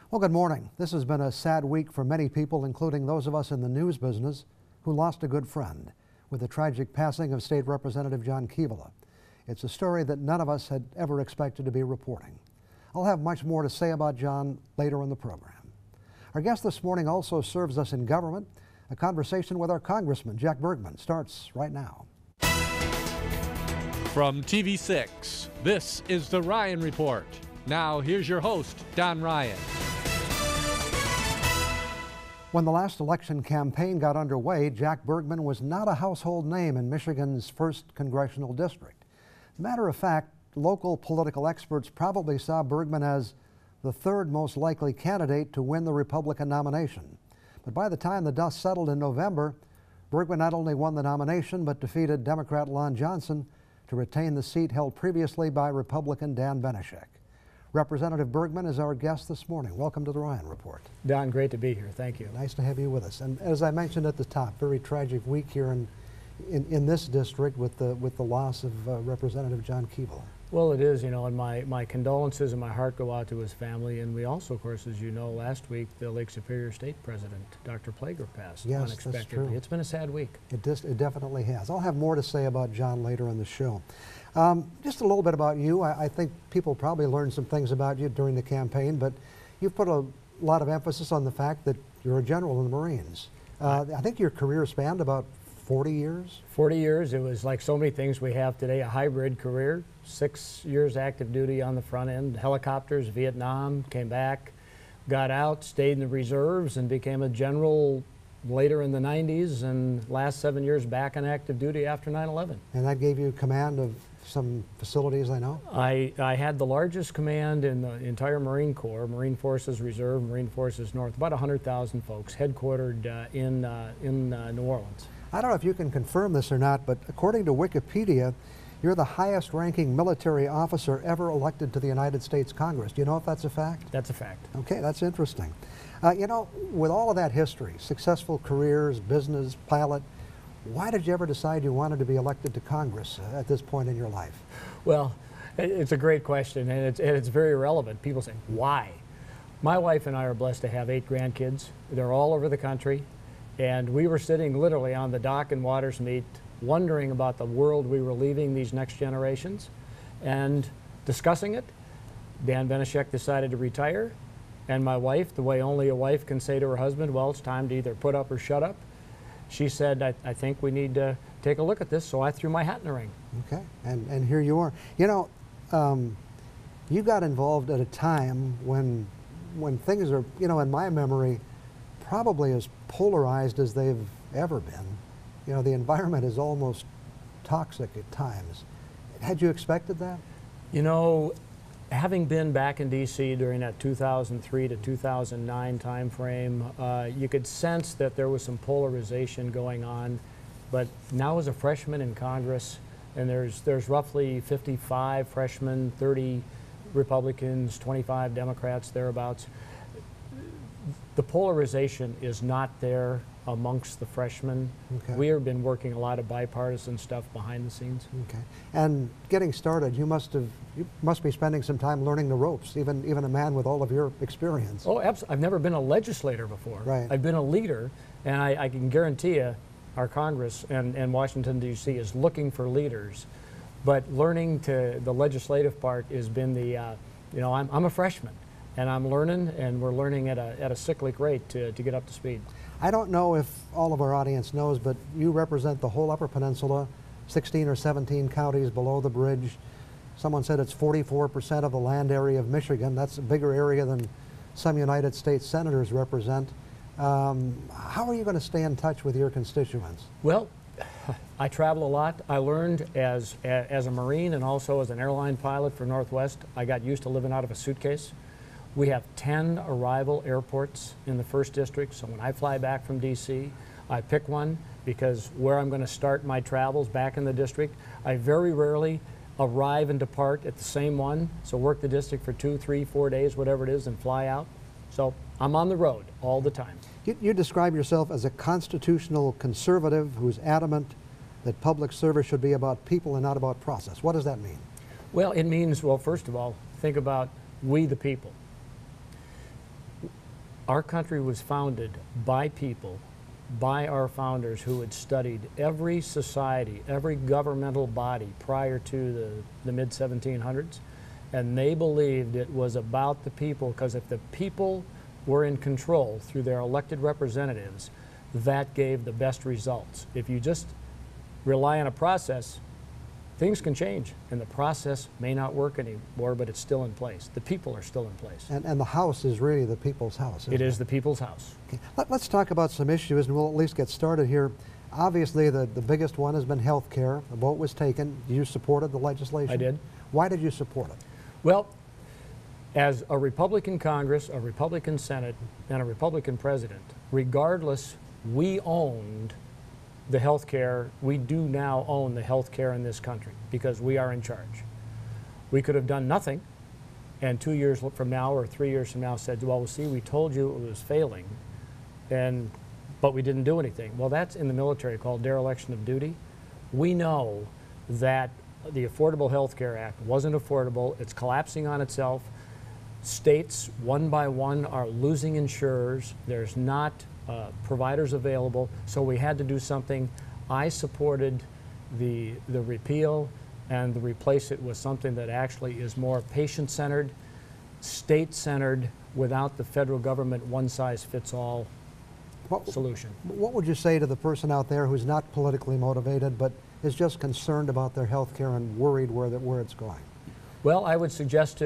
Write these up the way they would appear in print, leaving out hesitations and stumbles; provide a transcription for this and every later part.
Well, good morning. This has been a sad week for many people, including those of us in the news business who lost a good friend with the tragic passing of State Representative John Keevala. It's a story that none of us had ever expected to be reporting. I'll have much more to say about John later in the program. Our guest this morning also serves us in government. A conversation with our Congressman, Jack Bergman, starts right now. From TV6, this is The Ryan Report. Now, here's your host, Don Ryan. When the last election campaign got underway, Jack Bergman was not a household name in Michigan's 1st Congressional District. As a matter of fact, local political experts probably saw Bergman as the 3rd most likely candidate to win the Republican nomination. But by the time the dust settled in November, Bergman not only won the nomination but defeated Democrat Lon Johnson to retain the seat held previously by Republican Dan Benishek. Representative Bergman is our guest this morning. Welcome to the Ryan Report. Don, great to be here. Thank you. Nice to have you with us. And as I mentioned at the top, very tragic week here in this district with the loss of Representative John Keevala. Well, it is, you know, and my condolences and my heart go out to his family. And we also, of course, as you know, last week the Lake Superior State President, Dr. Plager, passed unexpectedly. That's true. It's been a sad week. It definitely has. I'll have more to say about John later in the show. Just a little bit about you. I think people probably learned some things about you during the campaign, but you've put a lot of emphasis on the fact that you're a general in the Marines. I think your career spanned about 40 years? 40 years. It was like so many things we have today, a hybrid career. 6 years active duty on the front end, helicopters, Vietnam, came back, got out, stayed in the reserves, and became a general later in the 90s, and last 7 years back on active duty after 9/11. And that gave you command of some facilities, I know? I had the largest command in the entire Marine Corps, Marine Forces Reserve, Marine Forces North, about 100,000 folks, headquartered in New Orleans. I don't know if you can confirm this or not, but according to Wikipedia, you're the highest ranking military officer ever elected to the United States Congress. Do you know if that's a fact? That's a fact. Okay, that's interesting. You know, with all of that history, successful careers, business, pilot, why did you ever decide you wanted to be elected to Congress at this point in your life? Well, it's a great question, and it's very relevant. People say, why? My wife and I are blessed to have 8 grandkids. They're all over the country, and we were sitting literally on the dock in Watersmeet wondering about the world we were leaving these next generations and discussing it. Dan Benishek decided to retire, and my wife, the way only a wife can say to her husband, well, it's time to either put up or shut up, she said, I think we need to take a look at this, so I threw my hat in the ring. Okay, and here you are. You know, you got involved at a time when things are, you know, in my memory, probably as polarized as they've ever been. You know, the environment is almost toxic at times. Had you expected that? You know, having been back in D.C. during that 2003 to 2009 time frame, you could sense that there was some polarization going on. But now as a freshman in Congress, and there's roughly 55 freshmen, 30 Republicans, 25 Democrats, thereabouts, the polarization is not there amongst the freshmen. Okay. We have been working a lot of bipartisan stuff behind the scenes. Okay. And getting started, you must be spending some time learning the ropes, even a man with all of your experience. Oh, absolutely. I've never been a legislator before. Right. I've been a leader, and I can guarantee you our Congress and Washington, D.C. is looking for leaders. But learning to the legislative part has been the, you know, I'm a freshman, and I'm learning, and we're learning at a cyclic rate to get up to speed. I don't know if all of our audience knows, but you represent the whole Upper Peninsula, 16 or 17 counties below the bridge. Someone said it's 44% of the land area of Michigan. That's a bigger area than some United States senators represent. How are you going to stay in touch with your constituents? Well, I travel a lot. I learned as a Marine and also as an airline pilot for Northwest. I got used to living out of a suitcase. We have 10 arrival airports in the 1st District, so when I fly back from D.C., I pick one because where I'm going to start my travels back in the district, I very rarely arrive and depart at the same one, so work the district for 2, 3, 4 days, whatever it is, and fly out. So I'm on the road all the time. You describe yourself as a constitutional conservative who's adamant that public service should be about people and not about process. What does that mean? Well, it means, well, first of all, think about we the people. Our country was founded by people, by our founders who had studied every society, every governmental body prior to the mid-1700s, and they believed it was about the people, because if the people were in control through their elected representatives, that gave the best results. If you just rely on a process, things can change, and the process may not work anymore, but it's still in place. The people are still in place. And the House is really the people's house, isn't it? It is the people's house. Okay. Let's talk about some issues, and we'll at least get started here. Obviously, the biggest one has been health care. A vote was taken. You supported the legislation? I did. Why did you support it? Well, as a Republican Congress, a Republican Senate, and a Republican President, regardless, we owned the health care. We do now own the health care in this country because we are in charge. We could have done nothing, and 2 years from now or 3 years from now said, well, see, we told you it was failing, but we didn't do anything. Well, that's in the military called dereliction of duty. We know that the Affordable Health Care Act wasn't affordable. It's collapsing on itself. States, one by one, are losing insurers. There's not providers available, so we had to do something. I supported the repeal and to replace it with something that actually is more patient-centered, state-centered, without the federal government one-size-fits-all solution. What would you say to the person out there who's not politically motivated but is just concerned about their health care and worried where it's going? Well, I would suggest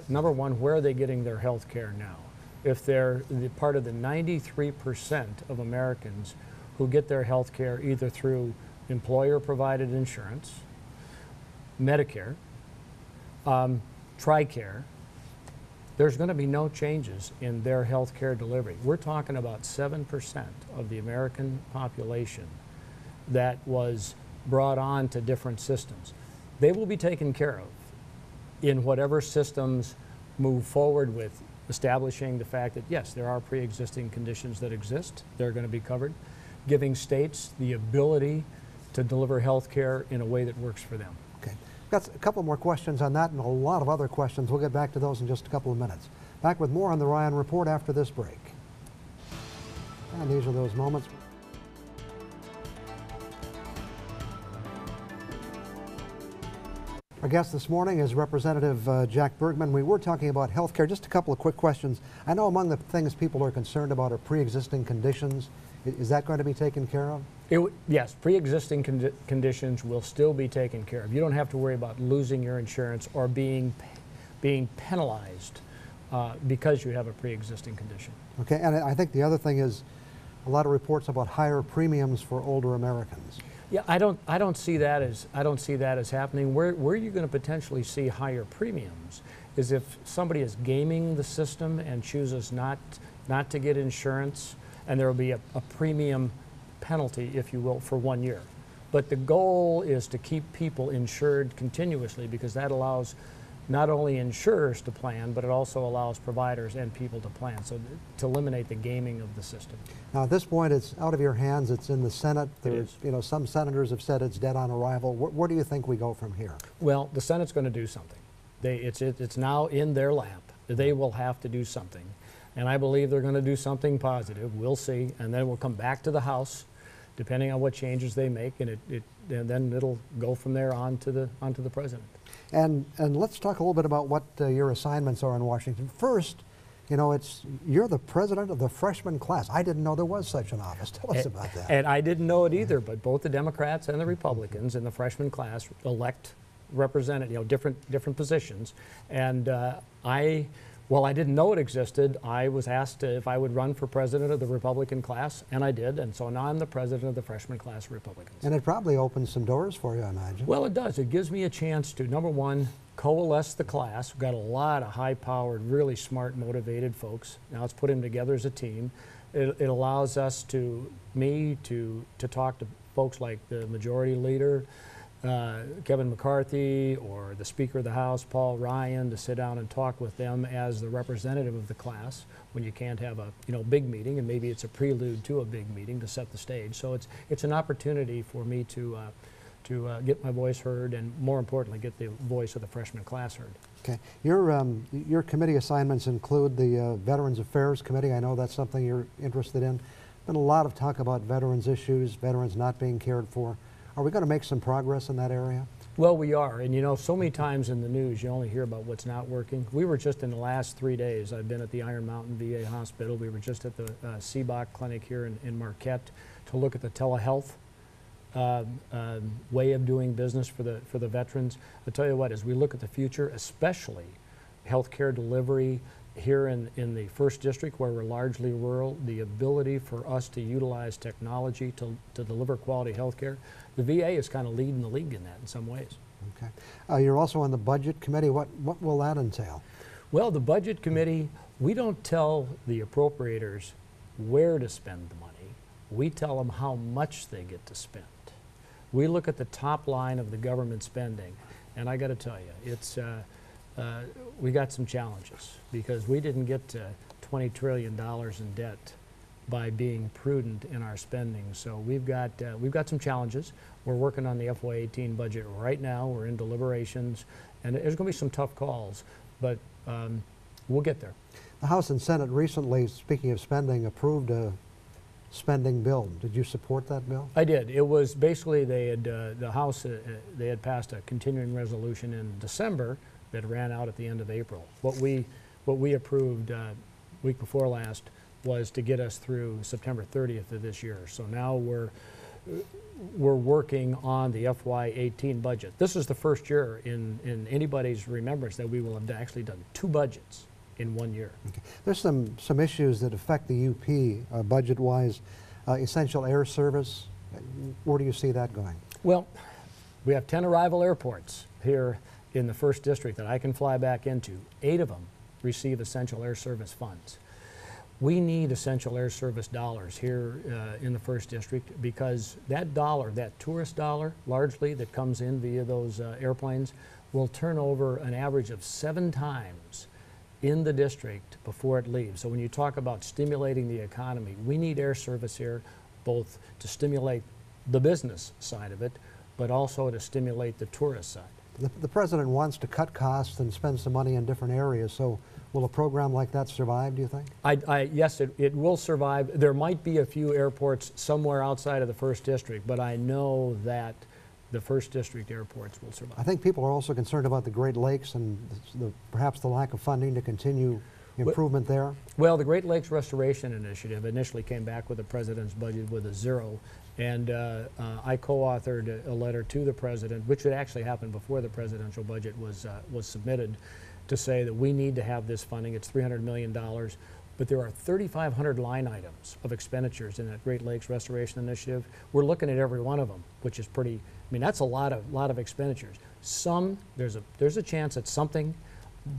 number one, where are they getting their health care now? If they're part of the 93% of Americans who get their health care either through employer-provided insurance, Medicare, TRICARE, there's going to be no changes in their health care delivery. We're talking about 7% of the American population that was brought on to different systems. They will be taken care of in whatever systems move forward with establishing the fact that, yes, there are pre-existing conditions that exist. They're going to be covered, giving states the ability to deliver health care in a way that works for them. Okay. Got a couple more questions on that and a lot of other questions. We'll get back to those in just a couple of minutes. Back with more on the Ryan Report after this break. And these are those moments. Our guest this morning is Representative Jack Bergman. We were talking about health care. Just a couple of quick questions. I know among the things people are concerned about are pre-existing conditions. Is that going to be taken care of? Yes, pre-existing conditions will still be taken care of. You don't have to worry about losing your insurance or being penalized because you have a pre-existing condition. Okay, and I think the other thing is a lot of reports about higher premiums for older Americans. Yeah, I don't see that as happening. Where you're going to potentially see higher premiums is if somebody is gaming the system and chooses not to get insurance, and there will be a premium penalty, if you will, for 1 year. But the goal is to keep people insured continuously, because that allows not only insurers to plan, but it also allows providers and people to plan, so to eliminate the gaming of the system. Now at this point it's out of your hands, it's in the Senate. There's, some senators have said it's dead on arrival. Where do you think we go from here? Well, the Senate's going to do something. It's now in their lap. They will have to do something. And I believe they're going to do something positive. We'll see. And then we'll come back to the House, depending on what changes they make, and then it'll go from there onto the president. And let's talk a little bit about what your assignments are in Washington. First, you're the president of the freshman class. I didn't know there was such an office. Tell us about that. And I didn't know it either, but both the Democrats and the Republicans in the freshman class elect representatives, different positions. And Well, I didn't know it existed. I was asked if I would run for president of the Republican class, and I did, and so now I'm the president of the freshman class of Republicans. And it probably opens some doors for you, I imagine. Well, it does. It gives me a chance to, number one, coalesce the class. We've got a lot of high-powered, really smart, motivated folks. Now let's put them together as a team. It allows us to talk to folks like the majority leader, Kevin McCarthy, or the Speaker of the House, Paul Ryan, to sit down and talk with them as the representative of the class when you can't have a big meeting, and maybe it's a prelude to a big meeting to set the stage. So it's an opportunity for me to get my voice heard, and more importantly, get the voice of the freshman class heard. Okay. Your committee assignments include the Veterans Affairs Committee. I know that's something you're interested in. Been a lot of talk about veterans issues, veterans not being cared for. Are we going to make some progress in that area? Well, we are, and you know, so many times in the news you only hear about what's not working. We were just in the last 3 days, I've been at the Iron Mountain VA Hospital. We were just at the CBOC clinic here in Marquette to look at the telehealth way of doing business for the veterans. I'll tell you what, as we look at the future, especially healthcare delivery here in the 1st District, where we're largely rural, the ability for us to utilize technology to deliver quality healthcare, the VA is kind of leading the league in that in some ways. Okay. You're also on the Budget Committee. What will that entail? Well, the Budget Committee, we don't tell the appropriators where to spend the money. We tell them how much they get to spend. We look at the top line of the government spending, and I got to tell you, it's we got some challenges because we didn't get to $20 trillion in debt by being prudent in our spending. So we've got some challenges. We're working on the FY18 budget right now. We're in deliberations, and there's going to be some tough calls, but we'll get there. The House and Senate recently, speaking of spending, approved a spending bill. Did you support that bill? I did. It was basically the House they had passed a continuing resolution in December that ran out at the end of April. What we approved week before last was to get us through September 30th of this year. So now we're working on the FY18 budget. This is the first year in anybody's remembrance that we will have actually done 2 budgets in 1 year. Okay. There's some issues that affect the UP budget-wise. Essential air service, where do you see that going? Well, we have 10 arrival airports here in the 1st District that I can fly back into. 8 of them receive essential air service funds. We need essential air service dollars here in the 1st District because that dollar, that tourist dollar, largely that comes in via those airplanes, will turn over an average of 7 times in the district before it leaves. So when you talk about stimulating the economy, we need air service here both to stimulate the business side of it, but also to stimulate the tourist side. The President wants to cut costs and spend some money in different areas, so will a program like that survive, do you think? Yes, it will survive. There might be a few airports somewhere outside of the 1st District, but I know that the 1st District airports will survive. I think people are also concerned about the Great Lakes and perhaps the lack of funding to continue improvement there. Well, the Great Lakes Restoration Initiative initially came back with the President's budget with a 0. And I co-authored a letter to the President, which had actually happened before the presidential budget was submitted, to say that we need to have this funding. It's $300 million, but there are 3,500 line items of expenditures in that Great Lakes Restoration Initiative. We're looking at every one of them, which is pretty, I mean, that's a lot of expenditures. There's a chance that something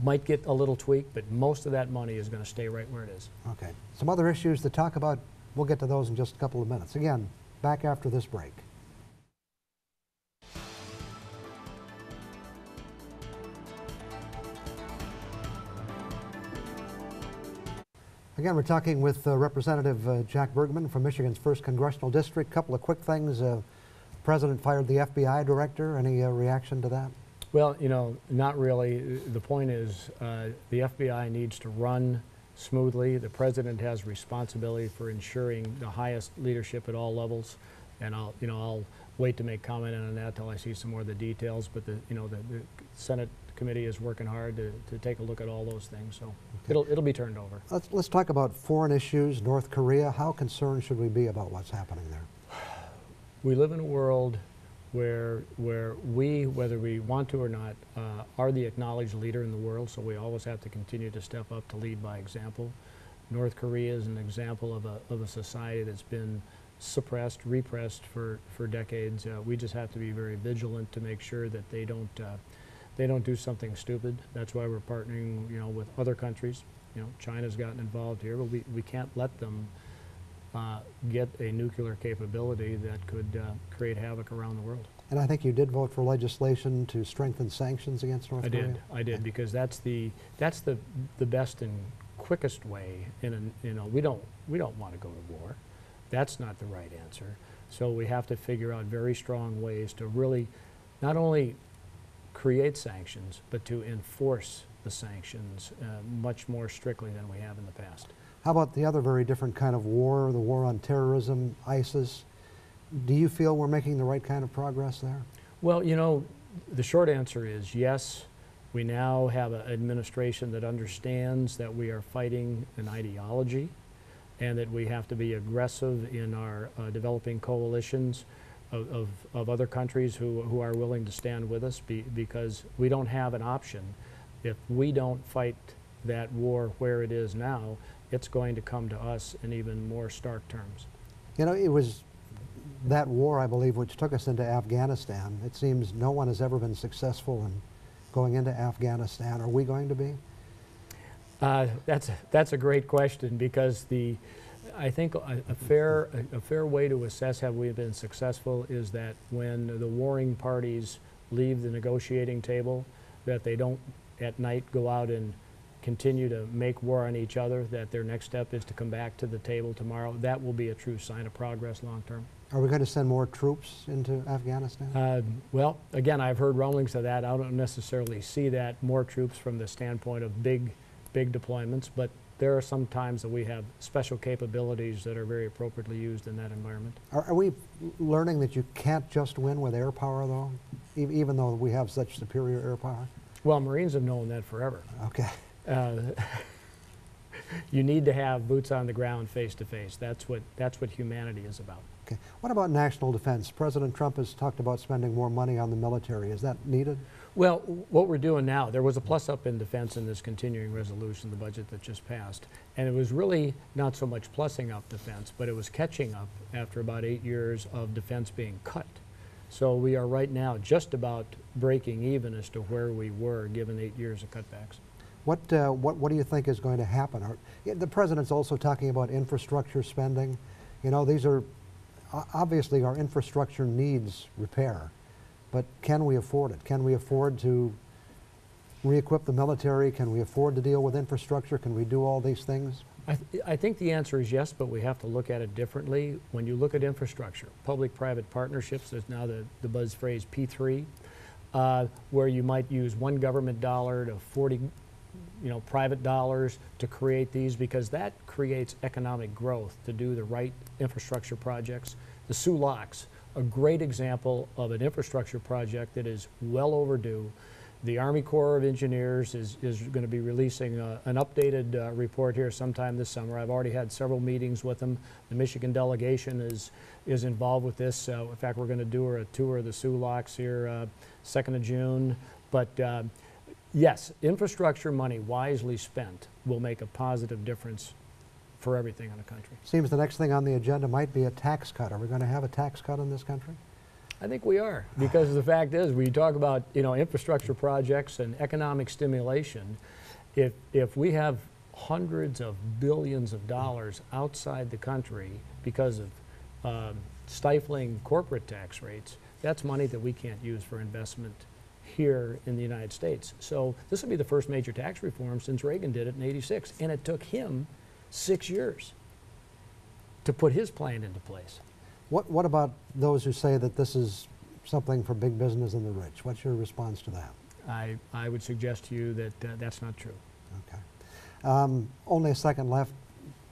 might get a little tweak, but most of that money is going to stay right where it is. Okay. Some other issues to talk about, we'll get to those in just a couple of minutes. Again, back after this break. Again, we're talking with Representative Jack Bergman from Michigan's 1st Congressional District. Couple of quick things. The President fired the FBI director. Any reaction to that? Well, you know, not really. The point is the FBI needs to run smoothly. The President has responsibility for ensuring the highest leadership at all levels, and I'll wait to make comment on that till I see some more of the details. But the Senate committee is working hard to take a look at all those things, so okay. It'll be turned over. Let's talk about foreign issues. North Korea. How concerned should we be about what's happening there? We live in a world where we, whether we want to or not, are the acknowledged leader in the world, so we always have to continue to step up to lead by example. North Korea is an example of a society that's been suppressed, repressed for decades. We just have to be very vigilant to make sure that they don't do something stupid. That's why we're partnering, with other countries. China's gotten involved here, but we can't let them get a nuclear capability that could create havoc around the world. And I think you did vote for legislation to strengthen sanctions against North Korea? I did, because that's the best and quickest way. We don't want to go to war. That's not the right answer. So we have to figure out very strong ways to really not only create sanctions, but to enforce the sanctions much more strictly than we have in the past. How about the other very different kind of war, the war on terrorism, ISIS? Do you feel we're making the right kind of progress there? Well, you know, the short answer is yes. We now have an administration that understands that we are fighting an ideology and that we have to be aggressive in our developing coalitions of other countries who are willing to stand with us because we don't have an option. If we don't fight that war where it is now, it's going to come to us in even more stark terms. You know, it was that war, I believe, which took us into Afghanistan. It seems no one has ever been successful in going into Afghanistan. Are we going to be? That's a great question because I think a fair way to assess have we been successful is that when the warring parties leave the negotiating table, that they don't at night go out and continue to make war on each other, that their next step is to come back to the table tomorrow. That will be a true sign of progress long term. Are we going to send more troops into Afghanistan? Well, again, I've heard rumblings of that. I don't necessarily see that, more troops from the standpoint of big deployments, but there are some times that we have special capabilities that are very appropriately used in that environment. Are we learning that you can't just win with air power, though, even though we have such superior air power? Well, Marines have known that forever. Okay. You need to have boots on the ground, face to face. That's what humanity is about. Okay. What about national defense? President Trump has talked about spending more money on the military. Is that needed? Well, what we're doing now, there was a plus up in defense in this continuing resolution, the budget that just passed, and it was really not so much plussing up defense, but it was catching up after about 8 years of defense being cut. So we are right now just about breaking even as to where we were given 8 years of cutbacks. What do you think is going to happen? The president's also talking about infrastructure spending. You know, these are obviously our infrastructure needs repair, but can we afford it? Can we afford to re-equip the military? Can we afford to deal with infrastructure? Can we do all these things? I think the answer is yes, but we have to look at it differently. When you look at infrastructure, public-private partnerships, there's now the buzz phrase P3, where you might use one government dollar to 40 private dollars to create these, because that creates economic growth to do the right infrastructure projects. The SULOCs, a great example of an infrastructure project that is well overdue. The Army Corps of Engineers is going to be releasing an updated report here sometime this summer. I've already had several meetings with them. The Michigan delegation is involved with this. In fact, we're going to do a tour of the SULOCs here 2nd of June. But yes, infrastructure money wisely spent will make a positive difference for everything in the country. Seems the next thing on the agenda might be a tax cut. Are we going to have a tax cut in this country? I think we are, because the fact is, we talk about infrastructure projects and economic stimulation. If we have hundreds of billions of dollars outside the country because of stifling corporate tax rates, that's money that we can't use for investment here in the United States. So this will be the first major tax reform since Reagan did it in '86, and it took him 6 years to put his plan into place. What about those who say that this is something for big business and the rich? What's your response to that? I would suggest to you that that's not true. Okay. Only a second left.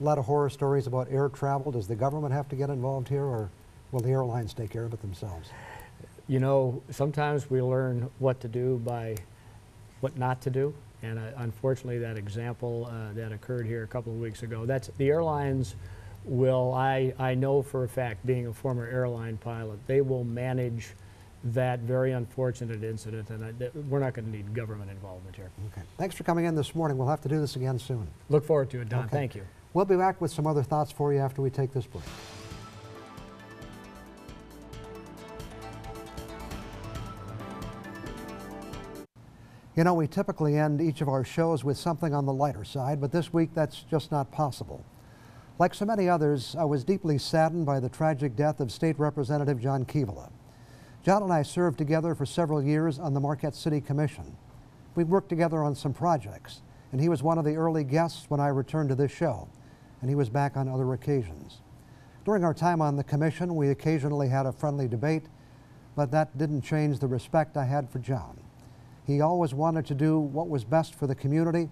A lot of horror stories about air travel. Does the government have to get involved here, or will the airlines take care of it themselves? You know, sometimes we learn what to do by what not to do. And unfortunately, that example that occurred here a couple of weeks ago, that's the airlines will, I know for a fact, being a former airline pilot, they will manage that very unfortunate incident, and we're not going to need government involvement here. Okay. Thanks for coming in this morning. We'll have to do this again soon. Look forward to it, Don. Okay. Thank you. We'll be back with some other thoughts for you after we take this break. You know, we typically end each of our shows with something on the lighter side, but this week that's just not possible. Like so many others, I was deeply saddened by the tragic death of State Representative John Keevala. John and I served together for several years on the Marquette City Commission. We worked together on some projects, and he was one of the early guests when I returned to this show, and he was back on other occasions. During our time on the commission, we occasionally had a friendly debate, but that didn't change the respect I had for John. He always wanted to do what was best for the community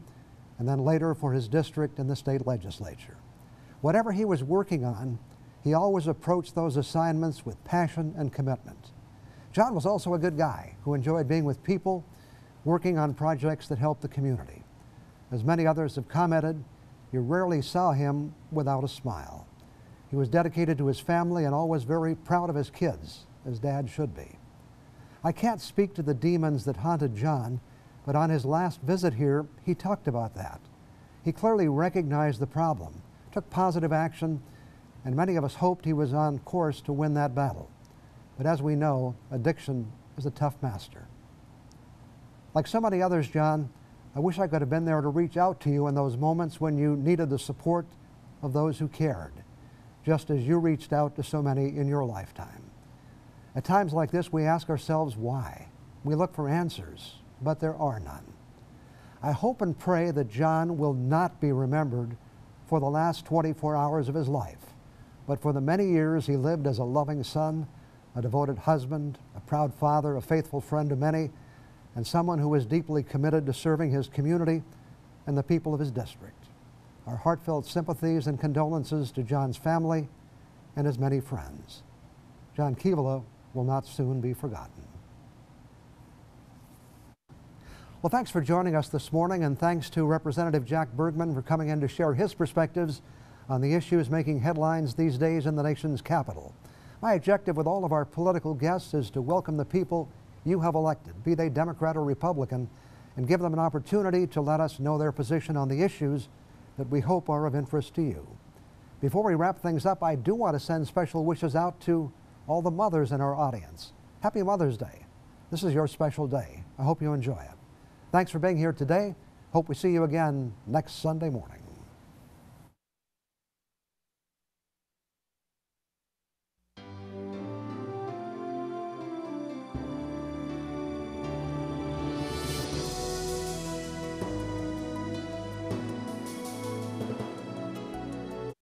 and then later for his district and the state legislature. Whatever he was working on, he always approached those assignments with passion and commitment. John was also a good guy who enjoyed being with people, working on projects that helped the community. As many others have commented, you rarely saw him without a smile. He was dedicated to his family and always very proud of his kids, as Dad should be. I can't speak to the demons that haunted John, but on his last visit here, he talked about that. He clearly recognized the problem, took positive action, and many of us hoped he was on course to win that battle. But as we know, addiction is a tough master. Like so many others, John, I wish I could have been there to reach out to you in those moments when you needed the support of those who cared, just as you reached out to so many in your lifetime. At times like this, we ask ourselves why. We look for answers, but there are none. I hope and pray that John will not be remembered for the last 24 hours of his life, but for the many years he lived as a loving son, a devoted husband, a proud father, a faithful friend to many, and someone who was deeply committed to serving his community and the people of his district. Our heartfelt sympathies and condolences to John's family and his many friends. John Keevala will not soon be forgotten. Well, thanks for joining us this morning, and thanks to Representative Jack Bergman for coming in to share his perspectives on the issues making headlines these days in the nation's capital. My objective with all of our political guests is to welcome the people you have elected, be they Democrat or Republican, and give them an opportunity to let us know their position on the issues that we hope are of interest to you. Before we wrap things up, I do want to send special wishes out to all the mothers in our audience. Happy Mother's Day. This is your special day. I hope you enjoy it. Thanks for being here today. Hope we see you again next Sunday morning.